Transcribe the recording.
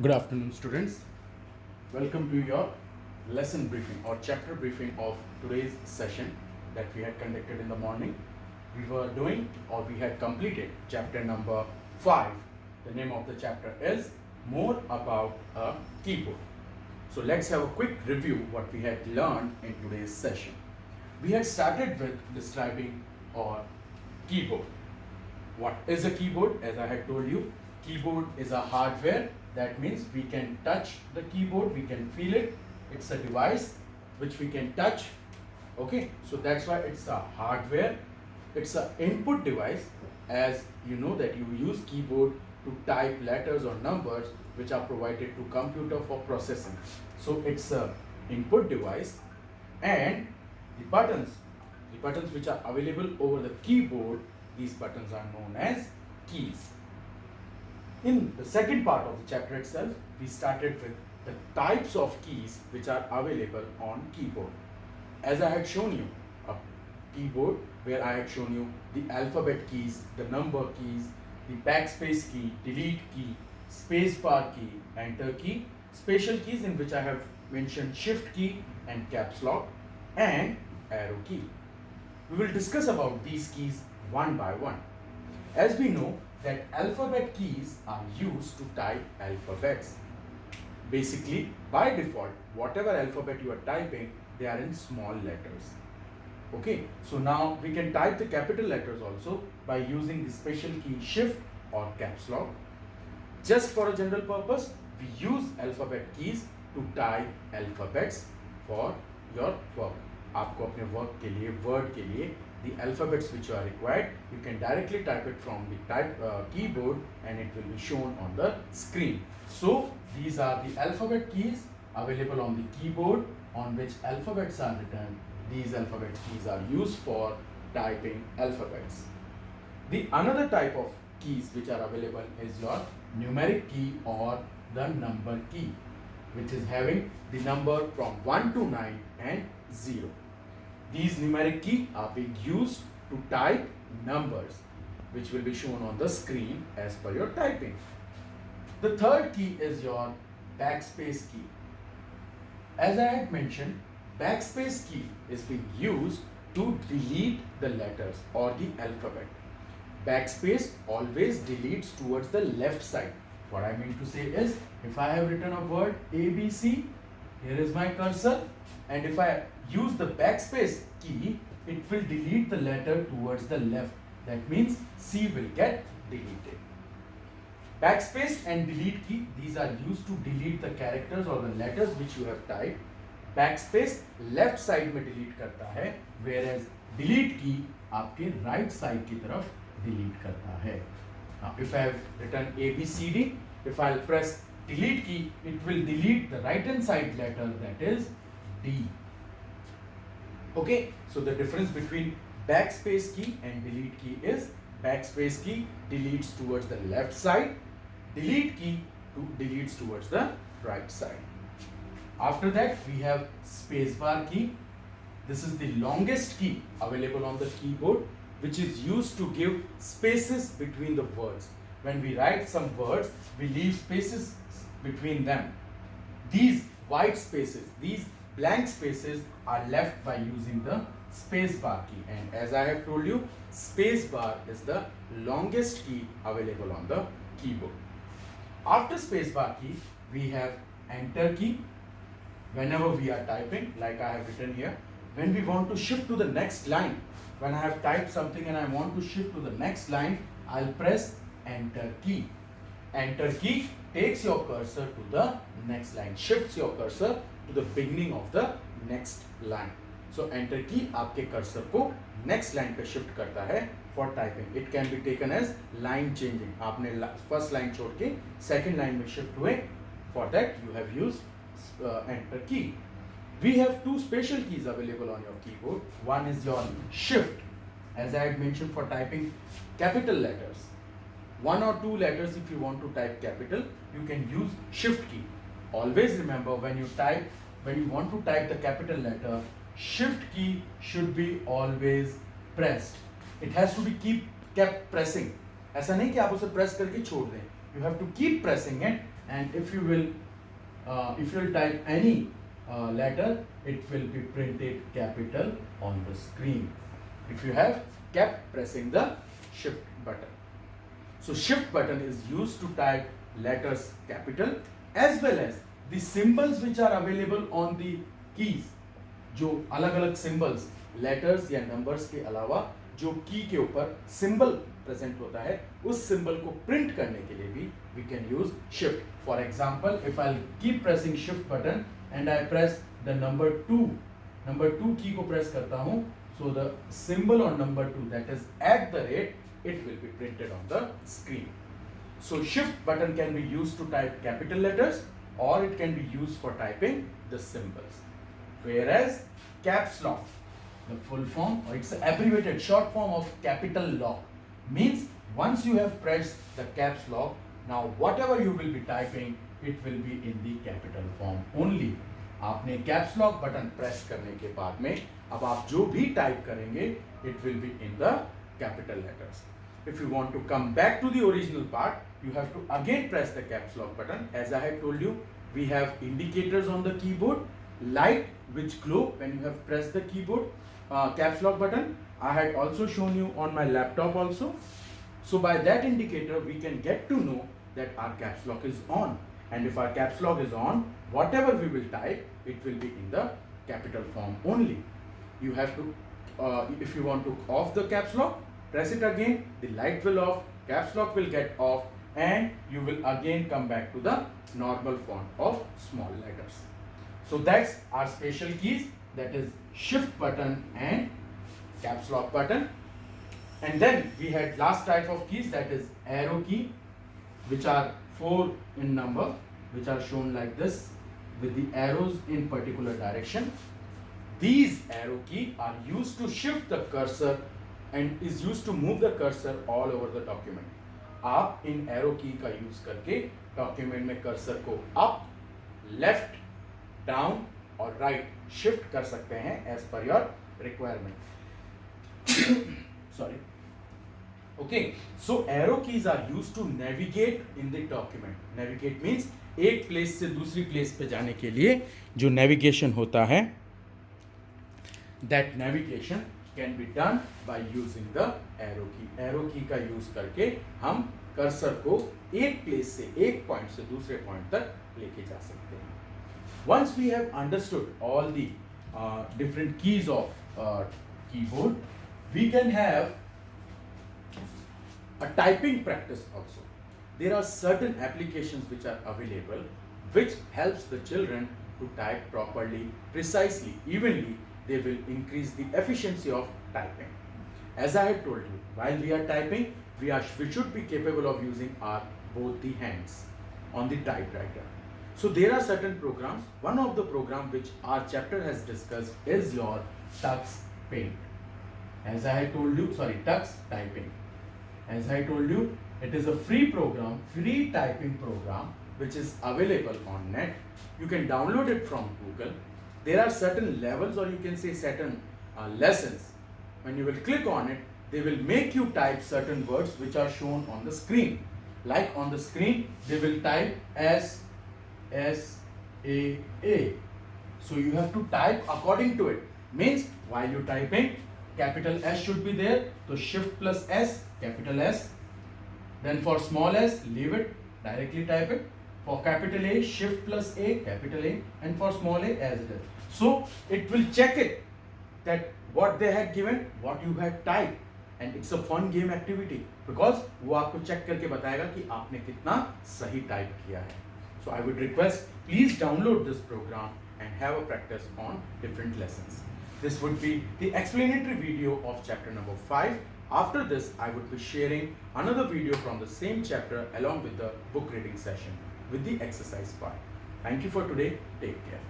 Good afternoon, students. Welcome to your lesson briefing or chapter briefing of today's session that we had conducted in the morning. We were doing or we had completed chapter number 5. The name of the chapter is More About a Keyboard. So let's have a quick review what we had learned in today's session. We had started with describing our keyboard. What is a keyboard? As I had told you, keyboard is a hardware. That means we can touch the keyboard, we can feel it. It's a device which we can touch. Okay, so that's why it's a hardware. It's an input device, as you know that you use keyboard to type letters or numbers which are provided to computer for processing. So it's a input device, and the buttons which are available over the keyboard, these buttons are known as keys. In the second part of the chapter itself, we started with the types of keys which are available on keyboard. As I had shown you a keyboard where I had shown you the alphabet keys, the number keys, the backspace key, delete key, space bar key, enter key, special keys in which I have mentioned shift key and caps lock and arrow key. We will discuss about these keys one by one. As we know that alphabet keys are used to type alphabets. Basically, by default, whatever alphabet you are typing, they are in small letters. Okay, so now we can type the capital letters also by using the special key shift or caps lock. Just for a general purpose, we use alphabet keys to type alphabets for your work. आपको अपने work के लिए word के लिए the alphabets which are required, you can directly type it from the keyboard and it will be shown on the screen. So these are the alphabet keys available on the keyboard on which alphabets are written. These alphabet keys are used for typing alphabets. The another type of keys which are available is your numeric key or the number key, which is having the number from 1 to 9 and 0. These numeric key are being used to type numbers, which will be shown on the screen as per your typing. The third key is your backspace key. As I had mentioned, backspace key is being used to delete the letters or the alphabet. Backspace always deletes towards the left side. What I mean to say is, if I have written a word ABC, here is my cursor, and if I use the backspace key, it will delete the letter towards the left. That means C will get deleted. Backspace and delete key, these are used to delete the characters or the letters which you have typed. Backspace left side में delete करता है, whereas delete key आपके right side की तरफ delete करता है. Now, if I have written ABCD, if I'll press delete key, it will delete the right hand side letter, that is D. Okay, so the difference between backspace key and delete key is backspace key deletes towards the left side, delete key deletes towards the right side. After that, we have spacebar key. This is the longest key available on the keyboard, which is used to give spaces between the words. When we write some words, we leave spaces between them. These white spaces, these blank spaces are left by using the space bar key, and as I have told you, space bar is the longest key available on the keyboard. After space bar key, we have enter key. Whenever we are typing, like I have written here, when we want to shift to the next line, when I have typed something and I want to shift to the next line, I'll press enter key. Enter key takes your cursor to the next line, shifts your cursor to the beginning of the next line. So enter key आपके cursor को next line पे shift करता है for typing. It can be taken as line changing. आपने first line छोड़ के second line में shift हुए. For that you have used enter key. We have two special keys available on your keyboard. One is your shift, as I had mentioned, for typing capital letters. One or two letters, if you want to type capital, you can use shift key. Always remember, when you want to type the capital letter, shift key should be always pressed. It has to be kept pressing. ऐसा नहीं कि आप उसे press करके छोड़ दें. You have to keep pressing it and if you will type any letter, it will be printed capital on the screen if you have kept pressing the shift button. So shift button is used to type letters capital as well as the symbols which are available on the keys. जो अलग अलग symbols letters या numbers के अलावा जो की के ऊपर symbol present होता है, उस symbol को print करने के लिए भी we can use shift. For example, if I'll keep pressing shift button and I press the number 2 key को press करता हूँ, so the symbol on number 2, that is at the rate, it will be printed on the screen. So shift button can be used to type capital letters or it can be used for typing the symbols. Whereas caps lock, the full form, or it's an abbreviated short form of capital lock, means once you have pressed the caps lock, now whatever you will be typing, it will be in the capital form only. आपने caps lock button press करने के बाद में अब आप जो भी type करेंगे, it will be in the capital letters. If you want to come back to the original part, you have to again press the caps lock button. As I had told you, we have indicators on the keyboard, light which glow when you have pressed the keyboard caps lock button. I had also shown you on my laptop also. So by that indicator, we can get to know that our caps lock is on. And if our caps lock is on, whatever we will type, it will be in the capital form only. You have to, if you want to off the caps lock, press it again, the light will off, caps lock will get off, and you will again come back to the normal font of small letters. So that's our special keys, that is shift button and caps lock button. And then we had last type of keys, that is arrow key, which are 4 in number, which are shown like this with the arrows in particular direction. These arrow key are used to shift the cursor and is used to move the cursor all over the document. आप इन arrow key का use करके document में cursor को up, left, down और right shift कर सकते हैं as per your requirement. Sorry. Okay, so arrow keys are used to navigate in the document. Navigate means एक place से दूसरी place पे जाने के लिए जो navigation होता है, that navigation can be done by using the arrow key. Arrow key का use करके हम cursor को एक place से एक point से दूसरे point तक लेके जा सकते हैं. Once we have understood all the different keys of keyboard, we can have a typing practice also. There are certain applications which are available which helps the children to type properly, precisely, evenly. They will increase the efficiency of typing. As I had told you, while we are typing, we should be capable of using our both the hands on the typewriter. So there are certain programs. One of the program which our chapter has discussed is your Tux Paint. As I had told you, Tux Typing. As I told you, it is a free program, free typing program which is available on net. You can download it from Google. There are certain levels, or you can say certain lessons. When you will click on it, they will make you type certain words which are shown on the screen. Like on the screen, they will type S, S, A, A. So you have to type according to it. Means while you typing, capital S should be there. So shift plus S, capital S. Then for small s, leave it, directly type it. For capital A, shift plus A, capital A. And for small a, as it is. So it will check it, that what they had given, what you had typed. And it's a fun game activity. Because वो आपको check करके बताएगा कि आपने कितना सही type किया है. So I would request, please download this program and have a practice on different lessons. This would be the explanatory video of chapter number 5. After this, I would be sharing another video from the same chapter along with the book reading session with the exercise part. Thank you for today. Take care.